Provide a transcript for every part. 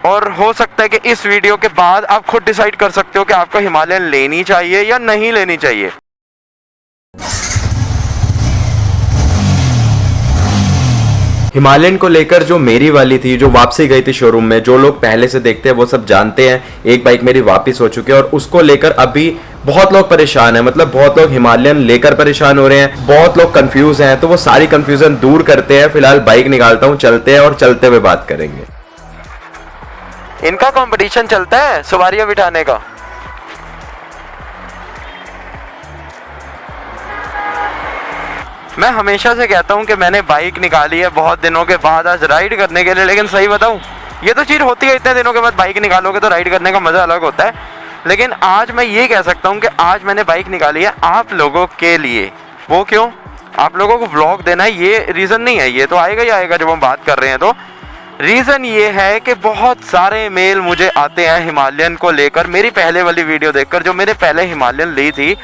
और हो सकता है कि इस वीडियो के बाद आप खुद डिसाइड कर सकते हो कि आपको हिमालयन लेनी चाहिए या नहीं लेनी चाहिए। हिमालयन को लेकर जो मेरी वाली थी, जो वापसी गई थी शोरूम में, जो लोग पहले से देखते हैं वो सब जानते हैं। एक बाइक मेरी वापस हो चुकी है और उसको लेकर अभी बहुत लोग परेशान हैं। मतलब बहुत लोग हिमालयन लेकर परेशान हो रहे हैं, बहुत लोग कंफ्यूज हैं। तो वो सारी कंफ्यूजन दूर करते हैं। फिलहाल बाइक निकालता हूँ, चलते हैं और चलते हुए बात करेंगे। इनका कंपटीशन चलता है सवारियां बिठाने का। मैं हमेशा से कहता हूं कि मैंने बाइक निकाली है बहुत दिनों के बाद आज राइड करने के लिए, लेकिन सही बताऊं ये तो चीज़ होती है, इतने दिनों के बाद बाइक निकालोगे तो राइड करने का मज़ा अलग होता है। लेकिन आज मैं ये कह सकता हूं कि आज मैंने बाइक निकाली है आप लोगों के लिए। वो क्यों? आप लोगों को व्लॉग देना है, ये रीज़न नहीं है। ये तो आएगा ही आएगा जब हम बात कर रहे हैं। तो रीज़न ये है कि बहुत सारे मेल मुझे आते हैं हिमालयन को लेकर। मेरी पहले वाली वीडियो देखकर, जो मैंने पहले हिमालयन ली थी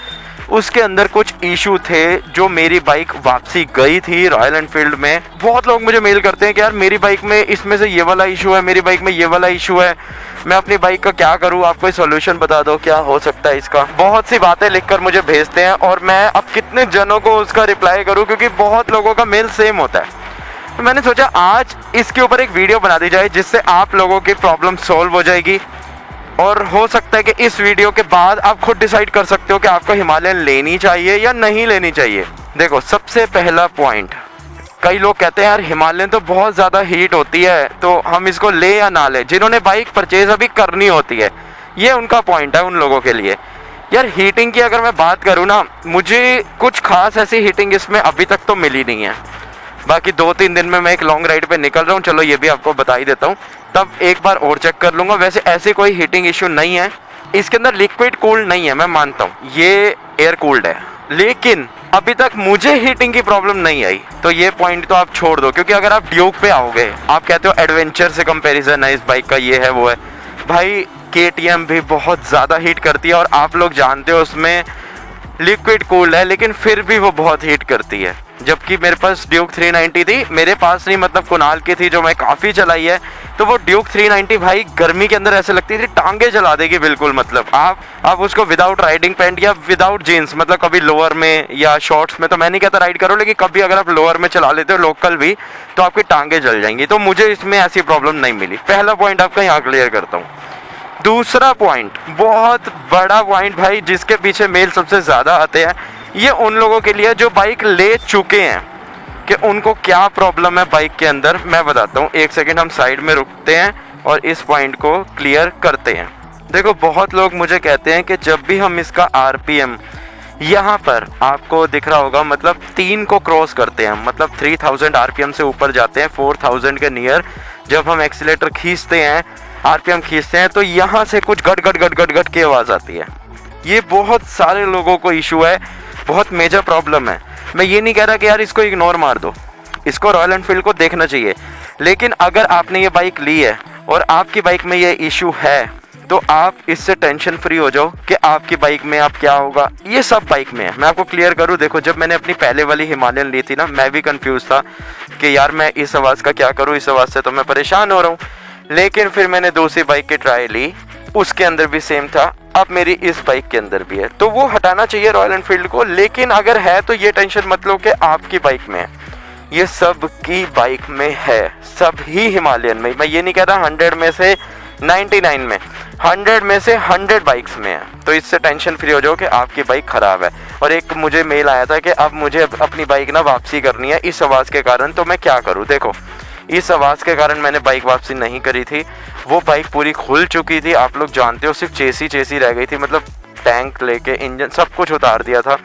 उसके अंदर कुछ इशू थे, जो मेरी बाइक वापसी गई थी रॉयल एनफील्ड में। बहुत लोग मुझे मेल करते हैं कि यार मेरी बाइक में इसमें से ये वाला इशू है, मेरी बाइक में ये वाला इशू है, मैं अपनी बाइक का क्या करूं, आप कोई सोल्यूशन बता दो, क्या हो सकता है इसका। बहुत सी बातें लिखकर मुझे भेजते हैं और मैं अब कितने जनों को उसका रिप्लाई करूं, क्योंकि बहुत लोगों का मेल सेम होता है। तो मैंने सोचा आज इसके ऊपर एक वीडियो बना दी जाए जिससे आप लोगों की प्रॉब्लम सॉल्व हो जाएगी। और हो सकता है कि इस वीडियो के बाद आप खुद डिसाइड कर सकते हो कि आपको हिमालयन लेनी चाहिए या नहीं लेनी चाहिए। देखो, सबसे पहला पॉइंट, कई लोग कहते हैं यार हिमालयन तो बहुत ज़्यादा हीट होती है तो हम इसको ले या ना ले। जिन्होंने बाइक परचेज अभी करनी होती है, ये उनका पॉइंट है उन लोगों के लिए। यार हीटिंग की अगर मैं बात करूँ ना, मुझे कुछ खास ऐसी हीटिंग इसमें अभी तक तो मिली नहीं है। बाकी 2-3 दिन में मैं एक लॉन्ग राइड पे निकल रहा हूँ, चलो ये भी आपको बता ही देता हूँ, तब एक बार और चेक कर लूँगा। वैसे ऐसे कोई हीटिंग इशू नहीं है। इसके अंदर लिक्विड कूल्ड नहीं है, मैं मानता हूँ ये एयर कूल्ड है, लेकिन अभी तक मुझे हीटिंग की प्रॉब्लम नहीं आई। तो ये पॉइंट तो आप छोड़ दो, क्योंकि अगर आप ड्यूक पे आओगे, आप कहते हो एडवेंचर से कंपेरिजन है इस बाइक का, ये है वो है। भाई KTM भी बहुत ज़्यादा हीट करती है और आप लोग जानते हो उसमें लिक्विड कूल्ड है, लेकिन फिर भी वो बहुत हीट करती है। जबकि मेरे पास ड्यूक 390 थी, मेरे पास नहीं मतलब कुनाल की थी जो मैं काफ़ी चलाई है, तो वो ड्यूक 390 भाई गर्मी के अंदर ऐसे लगती थी टांगे जला देगी बिल्कुल। मतलब आप उसको विदाउट राइडिंग पैंट या विदाउट जीन्स, मतलब कभी लोअर में या शॉर्ट्स में, तो मैं नहीं कहता राइड करो, लेकिन कभी अगर आप लोअर में चला लेते हो लोकल भी, तो आपकी टांगे जल जाएंगी। तो मुझे इसमें ऐसी प्रॉब्लम नहीं मिली। पहला पॉइंट आपका यहाँ क्लियर करता हूँ। दूसरा पॉइंट, बहुत बड़ा पॉइंट भाई, जिसके पीछे मेल सबसे ज़्यादा आते हैं, ये उन लोगों के लिए जो बाइक ले चुके हैं कि उनको क्या प्रॉब्लम है बाइक के अंदर। मैं बताता हूँ, एक सेकंड हम साइड में रुकते हैं और इस पॉइंट को क्लियर करते हैं। देखो, बहुत लोग मुझे कहते हैं कि जब भी हम इसका RPM यहाँ पर आपको दिख रहा होगा, मतलब 3 को क्रॉस करते हैं, मतलब 3000 RPM से ऊपर जाते हैं, 4000 के नियर जब हम एक्सीलेटर खींचते हैं, RPM खींचते हैं, तो यहाँ से कुछ गट गट गट गट गट की आवाज़ आती है। ये बहुत सारे लोगों को इशू है, बहुत मेजर प्रॉब्लम है। मैं ये नहीं कह रहा कि यार इसको इग्नोर मार दो, इसको रॉयल एनफील्ड को देखना चाहिए, लेकिन अगर आपने ये बाइक ली है और आपकी बाइक में ये इशू है, तो आप इससे टेंशन फ्री हो जाओ कि आपकी बाइक में आप क्या होगा। ये सब बाइक में है। मैं आपको क्लियर करूँ, देखो, जब मैंने अपनी पहले वाली हिमालयन ली थी ना, मैं भी कंफ्यूज था कि यार मैं इस आवाज़ का क्या करूँ, इस आवाज़ से तो मैं परेशान हो रहा हूँ। लेकिन फिर मैंने दूसरी बाइक की ट्राई ली, उसके अंदर भी सेम था, अब मेरी इस बाइक के अंदर भी है। तो वो हटाना चाहिए रॉयल एनफील्ड को, लेकिन अगर है तो ये टेंशन मत लो कि आपकी बाइक में है, ये सब की बाइक में है, सब ही हिमालयन में। मैं ये नहीं कहता 100 में से 99 में, 100 में से 100 बाइक्स में है। तो इससे टेंशन फ्री हो जाओ कि आपकी बाइक ख़राब है। और एक मुझे मेल आया था कि अब मुझे अपनी बाइक ना वापसी करनी है इस आवाज़ के कारण, तो मैं क्या करूँ। देखो, इस आवाज़ के कारण मैंने बाइक वापसी नहीं करी थी। वो बाइक पूरी खुल चुकी थी, आप लोग जानते हो, सिर्फ चेसी रह गई थी, मतलब टैंक लेके इंजन सब कुछ उतार दिया था।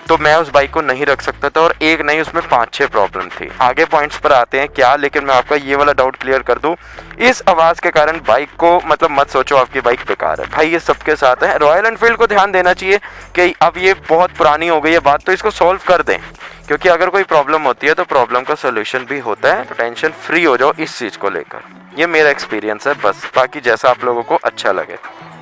तो मैं उस बाइक को नहीं रख सकता था, और एक नहीं उसमें 5-6 प्रॉब्लम थी। आगे पॉइंट्स पर आते हैं क्या, लेकिन मैं आपका ये वाला डाउट क्लियर कर दूं, इस आवाज़ के कारण बाइक को मतलब मत सोचो आपकी बाइक बेकार है। भाई ये सबके साथ है। रॉयल एनफील्ड को ध्यान देना चाहिए कि अब ये बहुत पुरानी हो गई है बात, तो इसको सॉल्व कर दें, क्योंकि अगर कोई प्रॉब्लम होती है तो प्रॉब्लम का सोल्यूशन भी होता है। तो टेंशन फ्री हो जाओ इस चीज़ को लेकर। ये मेरा एक्सपीरियंस है बस, बाकी जैसा आप लोगों को अच्छा लगे।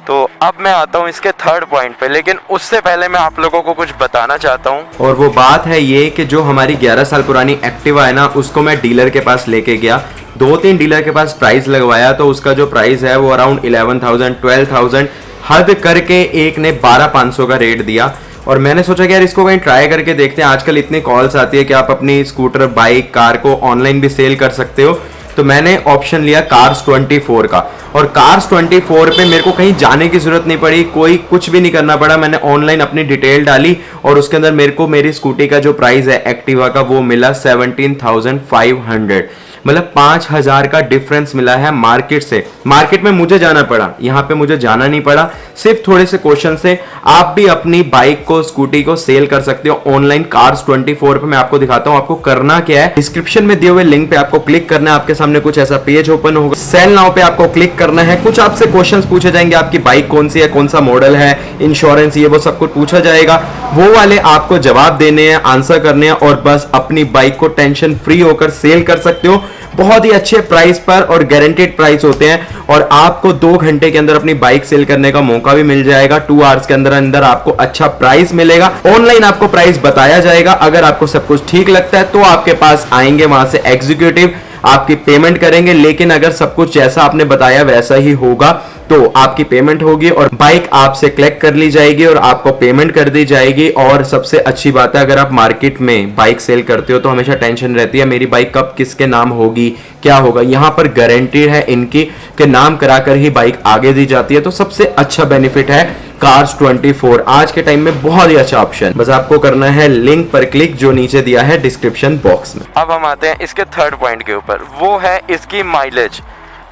तो अब मैं आता हूँ इसके थर्ड पॉइंट पे, लेकिन उससे पहले मैं आप लोगों को कुछ बताना चाहता हूँ। और वो बात है ये कि जो हमारी 11 साल पुरानी एक्टिवा है ना, उसको मैं डीलर के पास लेके गया। 2-3 डीलर के पास प्राइस लगवाया तो उसका जो प्राइस है वो अराउंड 11,000 12,000 हद करके एक ने 12,500 का रेट दिया। और मैंने सोचा कि यार इसको कहीं ट्राई करके देखते हैं। आजकल इतनी कॉल्स आती है कि आप अपनी स्कूटर, बाइक, कार को ऑनलाइन भी सेल कर सकते हो। तो मैंने ऑप्शन लिया Cars24 का, और Cars24 पे मेरे को कहीं जाने की जरूरत नहीं पड़ी, कोई कुछ भी नहीं करना पड़ा। मैंने ऑनलाइन अपनी डिटेल डाली और उसके अंदर मेरे को मेरी स्कूटी का जो प्राइस है एक्टिवा का वो मिला 17,500, मतलब 5,000 का डिफरेंस मिला है मार्केट से। मार्केट में मुझे जाना पड़ा, यहाँ पे मुझे जाना नहीं पड़ा, सिर्फ थोड़े से क्वेश्चन से आप भी अपनी बाइक को, स्कूटी को सेल कर सकते हो ऑनलाइन Cars24 पे। मैं आपको दिखाता हूँ आपको करना क्या है। डिस्क्रिप्शन में दिए हुए लिंक पे आपको क्लिक करना है, आपके सामने कुछ ऐसा पेज ओपन होगा। सेल नाउ पे आपको क्लिक करना है, कुछ आपसे क्वेश्चंस पूछे जाएंगे, आपकी बाइक कौन सी है, कौन सा मॉडल है, इंश्योरेंस, ये वो सब कुछ पूछा जाएगा। वो वाले आपको जवाब देने हैं, आंसर करने हैं और बस अपनी बाइक को टेंशन फ्री होकर सेल कर सकते हो बहुत ही अच्छे प्राइस पर, और गारंटेड प्राइस होते हैं। और आपको 2 घंटे के अंदर अपनी बाइक सेल करने का मौका भी मिल जाएगा। 2 आवर्स के अंदर अंदर आपको अच्छा प्राइस मिलेगा। ऑनलाइन आपको प्राइस बताया जाएगा, अगर आपको सब कुछ ठीक लगता है तो आपके पास आएंगे वहां से एग्जीक्यूटिव, आपकी पेमेंट करेंगे। लेकिन अगर सब कुछ जैसा आपने बताया वैसा ही होगा तो आपकी पेमेंट होगी और बाइक आपसे कलेक्ट कर ली जाएगी और आपको पेमेंट कर दी जाएगी। और सबसे अच्छी बात है, अगर आप मार्केट में बाइक सेल करते हो तो हमेशा टेंशन रहती है मेरी बाइक कब किसके नाम होगी, क्या होगा। यहाँ पर गारंटी है इनकी कि नाम कराकर ही बाइक आगे दी जाती है। तो सबसे अच्छा बेनिफिट है Cars24, आज के टाइम में बहुत ही अच्छा ऑप्शन। बस आपको करना है लिंक पर क्लिक जो नीचे दिया है डिस्क्रिप्शन बॉक्स में। अब हम आते हैं इसके थर्ड पॉइंट के ऊपर, वो है इसकी माइलेज।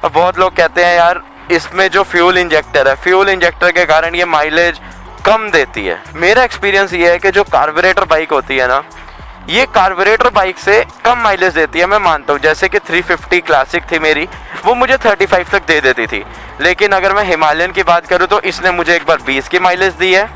अब बहुत लोग कहते हैं यार इसमें जो फ्यूल इंजेक्टर है, फ्यूल इंजेक्टर के कारण ये माइलेज कम देती है। मेरा एक्सपीरियंस ये है कि जो कार्बोरेटर बाइक होती है ना, ये कार्बोरेटर बाइक से कम माइलेज देती है। मैं मानता हूँ, जैसे कि 350 क्लासिक थी मेरी, वो मुझे 35 तक दे देती थी। लेकिन अगर मैं हिमालयन की बात करूँ तो इसने मुझे एक बार 20 की माइलेज दी है,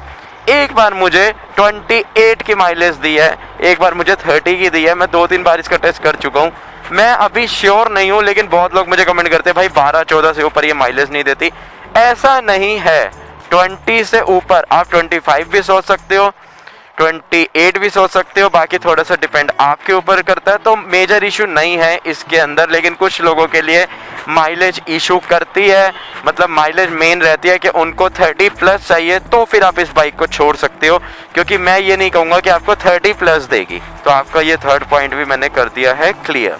एक बार मुझे 28 की माइलेज दी है, एक बार मुझे 30 की दी है। मैं 2-3 बार इसका टेस्ट कर चुका हूँ। मैं अभी श्योर नहीं हूँ, लेकिन बहुत लोग मुझे कमेंट करते हैं भाई 12-14 से ऊपर ये माइलेज नहीं देती। ऐसा नहीं है, 20 से ऊपर आप 25 भी सोच सकते हो, 28 भी सोच सकते हो। बाकी थोड़ा सा डिपेंड आपके ऊपर करता है। तो मेजर इशू नहीं है इसके अंदर, लेकिन कुछ लोगों के लिए माइलेज इशू करती है। मतलब माइलेज मेन रहती है कि उनको 30 प्लस चाहिए, तो फिर आप इस बाइक को छोड़ सकते हो, क्योंकि मैं ये नहीं कहूँगा कि आपको 30 प्लस देगी। तो आपका ये थर्ड पॉइंट भी मैंने कर दिया है क्लियर।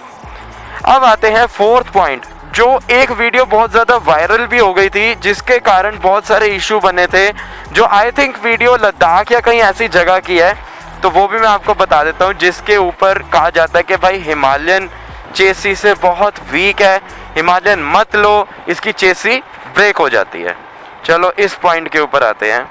अब आते हैं फोर्थ पॉइंट, जो एक वीडियो बहुत ज़्यादा वायरल भी हो गई थी, जिसके कारण बहुत सारे इशू बने थे, जो आई थिंक वीडियो लद्दाख या कहीं ऐसी जगह की है। तो वो भी मैं आपको बता देता हूँ, जिसके ऊपर कहा जाता है कि भाई हिमालयन चेसी से बहुत वीक है, हिमालयन मत लो, इसकी चेसी ब्रेक हो जाती है। चलो इस पॉइंट के ऊपर आते हैं।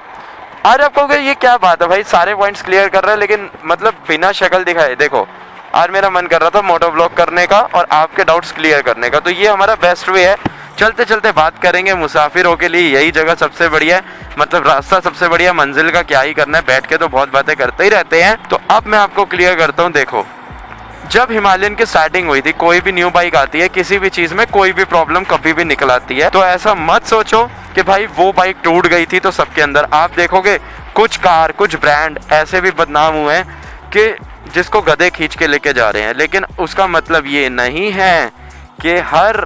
आज आप कहोगे ये क्या बात है भाई, सारे पॉइंट्स क्लियर कर रहा है लेकिन मतलब बिना शक्ल दिखाए। देखो आज मेरा मन कर रहा था मोटो ब्लॉग करने का और आपके डाउट्स क्लियर करने का, तो ये हमारा बेस्ट वे है। चलते चलते बात करेंगे, मुसाफिरों के लिए यही जगह सबसे बढ़िया है, मतलब रास्ता सबसे बढ़िया, मंजिल का क्या ही करना है, बैठ के तो बहुत बातें करते ही रहते हैं। तो अब मैं आपको क्लियर करता हूँ। देखो, जब हिमालयन की स्टार्टिंग हुई थी, कोई भी न्यू बाइक आती है, किसी भी चीज़ में कोई भी प्रॉब्लम कभी भी निकल आती है, तो ऐसा मत सोचो कि भाई वो बाइक टूट गई थी तो सबके अंदर। आप देखोगे कुछ कार, कुछ ब्रांड ऐसे भी बदनाम हुए हैं कि जिसको गधे खींच के लेके जा रहे हैं, लेकिन उसका मतलब ये नहीं है कि हर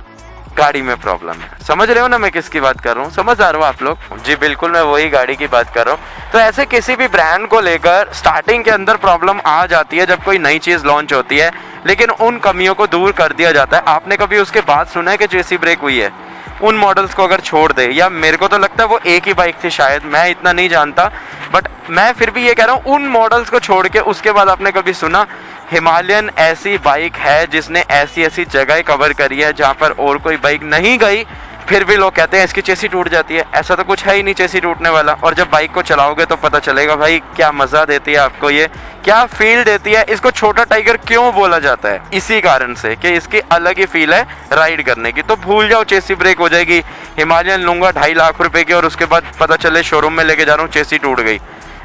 गाड़ी में प्रॉब्लम है। समझ रहे हो ना मैं किसकी बात कर रहा हूँ, समझ आ रहे हो आप लोग? जी बिल्कुल, मैं वही गाड़ी की बात कर रहा हूँ। तो ऐसे किसी भी ब्रांड को लेकर स्टार्टिंग के अंदर प्रॉब्लम आ जाती है जब कोई नई चीज़ लॉन्च होती है, लेकिन उन कमियों को दूर कर दिया जाता है। आपने कभी उसके बाद सुना है कि चेसी ब्रेक हुई है? उन मॉडल्स को अगर छोड़ दे, या मेरे को तो लगता है वो एक ही बाइक थी शायद, मैं इतना नहीं जानता, बट मैं फिर भी ये कह रहा हूँ उन मॉडल्स को छोड़ के उसके बाद आपने कभी सुना हिमालयन ऐसी बाइक है जिसने ऐसी ऐसी जगह कवर करी है जहाँ पर और कोई बाइक नहीं गई, फिर भी लोग कहते हैं इसकी चेसी टूट जाती है? ऐसा तो कुछ है ही नहीं चेसी टूटने वाला। और जब बाइक को चलाओगे तो पता चलेगा भाई क्या मज़ा देती है आपको, ये क्या फील देती है। इसको छोटा टाइगर क्यों बोला जाता है? इसी कारण से कि इसकी अलग ही फील है राइड करने की। तो भूल जाओ चेसी ब्रेक हो जाएगी, हिमालयन लूँगा 2.5 लाख रुपए की और उसके बाद पता चले शोरूम में लेके जा रहा हूँ चेसी टूट गई।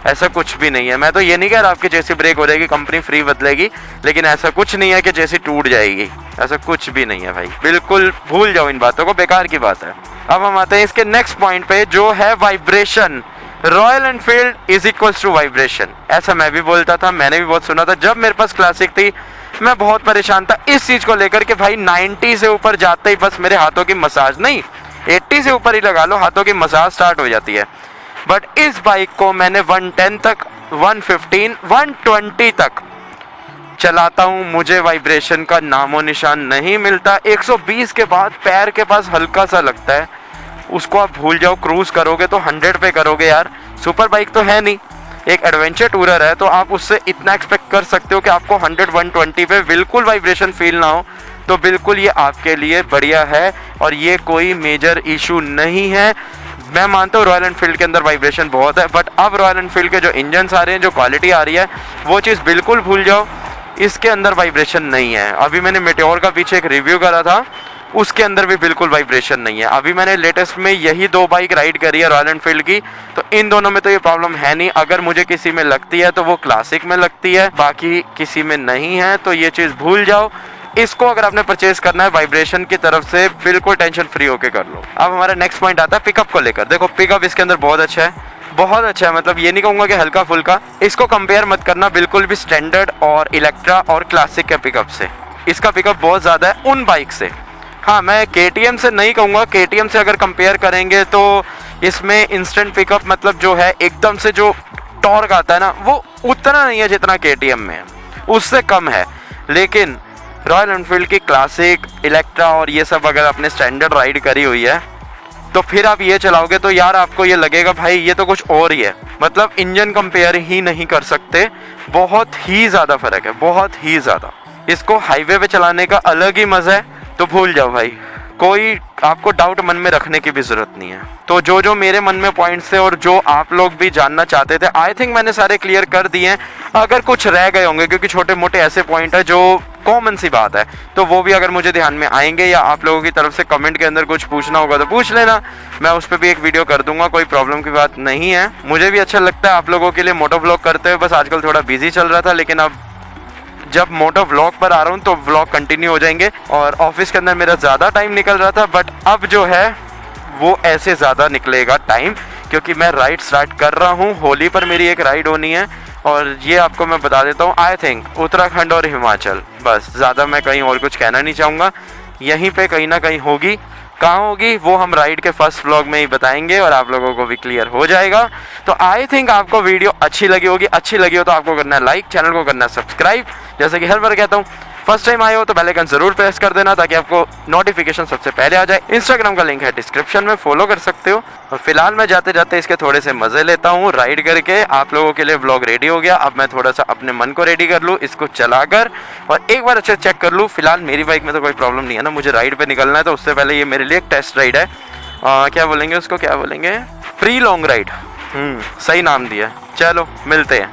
ऐसा कुछ भी नहीं है। मैं तो ये नहीं कह रहा आपकी चेसी ब्रेक हो जाएगी, कंपनी फ्री बदलेगी, लेकिन ऐसा कुछ नहीं है कि चेसी टूट जाएगी, ऐसा कुछ भी नहीं है भाई। बिल्कुल भूल जाओ इन बातों को, बेकार की बात है। अब हम आते हैं इसके नेक्स्ट पॉइंट पे, जो है vibration. Royal Enfield is equals to vibration, ऐसा मैं भी बोलता था, मैंने भी बहुत सुना था। जब मेरे पास क्लासिक थी मैं बहुत परेशान था इस चीज़ को लेकर के भाई 90 से ऊपर जाते ही बस मेरे हाथों की मसाज, नहीं 80 से ऊपर ही लगा लो, हाथों की मसाज स्टार्ट हो जाती है। बट इस बाइक को मैंने 110 तक, 115, 120 तक चलाता हूँ, मुझे वाइब्रेशन का नामो निशान नहीं मिलता। 120 के बाद पैर के पास हल्का सा लगता है, उसको आप भूल जाओ। क्रूज करोगे तो 100 पे करोगे यार, सुपर बाइक तो है नहीं, एक एडवेंचर टूरर है, तो आप उससे इतना एक्सपेक्ट कर सकते हो कि आपको 100-120 पे बिल्कुल वाइब्रेशन फील ना हो, तो बिल्कुल ये आपके लिए बढ़िया है और ये कोई मेजर इशू नहीं है। मैं मानता हूँ रॉयल एनफील्ड के अंदर वाइब्रेशन बहुत है, बट अब रॉयल एनफील्ड के जो इंजन्स आ रहे हैं, जो क्वालिटी आ रही है, वो चीज़ बिल्कुल भूल जाओ, इसके अंदर वाइब्रेशन नहीं है। अभी मैंने मेटेओर का पीछे एक रिव्यू करा था, उसके अंदर भी बिल्कुल वाइब्रेशन नहीं है। अभी मैंने लेटेस्ट में यही 2 बाइक राइड करी है रॉयल एनफील्ड की, तो इन दोनों में तो ये प्रॉब्लम है नहीं। अगर मुझे किसी में लगती है तो वो क्लासिक में लगती है, बाकी किसी में नहीं है, तो ये चीज़ भूल जाओ। इसको अगर आपने परचेज करना है वाइब्रेशन की तरफ से, बिल्कुल टेंशन फ्री होके कर लो। अब हमारा नेक्स्ट पॉइंट आता है पिकअप को लेकर। देखो पिकअप इसके अंदर बहुत अच्छा है, बहुत अच्छा है, मतलब ये नहीं कहूँगा कि हल्का फुल्का। इसको कंपेयर मत करना बिल्कुल भी स्टैंडर्ड और इलेक्ट्रा और क्लासिक के पिकअप से। इसका पिकअप बहुत ज़्यादा है उन बाइक से। हाँ, मैं KTM से नहीं कहूँगा, KTM से अगर कंपेयर करेंगे तो इसमें इंस्टेंट पिकअप मतलब जो है एकदम से जो टॉर्क आता है ना, वो उतना नहीं है जितना KTM में है, उससे कम है। लेकिन रॉयल एनफील्ड की क्लासिक, इलेक्ट्रा और ये सब अगर आपने स्टैंडर्ड राइड करी हुई है, तो फिर आप ये चलाओगे तो यार आपको ये लगेगा भाई ये तो कुछ और ही है, मतलब इंजन कंपेयर ही नहीं कर सकते, बहुत ही ज़्यादा फ़र्क है, बहुत ही ज़्यादा। इसको हाईवे पे चलाने का अलग ही मज़ा है, तो भूल जाओ भाई, कोई आपको डाउट मन में रखने की भी ज़रूरत नहीं है। तो जो मेरे मन में पॉइंट्स थे और जो आप लोग भी जानना चाहते थे, आई थिंक मैंने सारे क्लियर कर दिए हैं। अगर कुछ रह गए होंगे, क्योंकि छोटे मोटे ऐसे पॉइंट है जो कॉमन सी बात है, तो वो भी अगर मुझे ध्यान में आएंगे या आप लोगों की तरफ से कमेंट के अंदर कुछ पूछना होगा तो पूछ लेना, मैं उस पर भी एक वीडियो कर दूंगा, कोई प्रॉब्लम की बात नहीं है। मुझे भी अच्छा लगता है आप लोगों के लिए मोटो व्लॉग करते हुए, बस आजकल थोड़ा बिजी चल रहा था, लेकिन अब जब मोटो व्लॉग पर आ रहा हूँ तो व्लॉग कंटिन्यू हो जाएंगे। और ऑफिस के अंदर मेरा ज़्यादा टाइम निकल रहा था, बट अब जो है वो ऐसे ज़्यादा निकलेगा टाइम, क्योंकि मैं राइड स्टार्ट कर रहा हूँ। होली पर मेरी एक राइड होनी है, और ये आपको मैं बता देता हूँ, आई थिंक उत्तराखंड और हिमाचल, बस ज़्यादा मैं कहीं और कुछ कहना नहीं चाहूँगा। यहीं पे कहीं ना कहीं होगी, कहाँ होगी वो हम राइड के फर्स्ट व्लॉग में ही बताएंगे और आप लोगों को भी क्लियर हो जाएगा। तो आई थिंक आपको वीडियो अच्छी लगी होगी, अच्छी लगी हो तो आपको करना है लाइक, चैनल को करना है सब्सक्राइब। जैसे कि हर बार कहता हूँ, फर्स्ट टाइम आए हो तो बेल आइकन जरूर प्रेस कर देना ताकि आपको नोटिफिकेशन सबसे पहले आ जाए। इंस्टाग्राम का लिंक है डिस्क्रिप्शन में, फॉलो कर सकते हो। और फिलहाल मैं जाते जाते इसके थोड़े से मजे लेता हूँ राइड करके। आप लोगों के लिए व्लॉग रेडी हो गया, अब मैं थोड़ा सा अपने मन को रेडी कर लूँ इसको चलाकर, और एक बार अच्छे चेक कर लूँ। फिलहाल मेरी बाइक में तो कोई प्रॉब्लम नहीं है ना, मुझे राइड पे निकलना है, तो उससे पहले ये मेरे लिए एक टेस्ट राइड है। क्या बोलेंगे उसको, क्या बोलेंगे, प्री लॉन्ग राइड। सही नाम दिया। चलो मिलते हैं।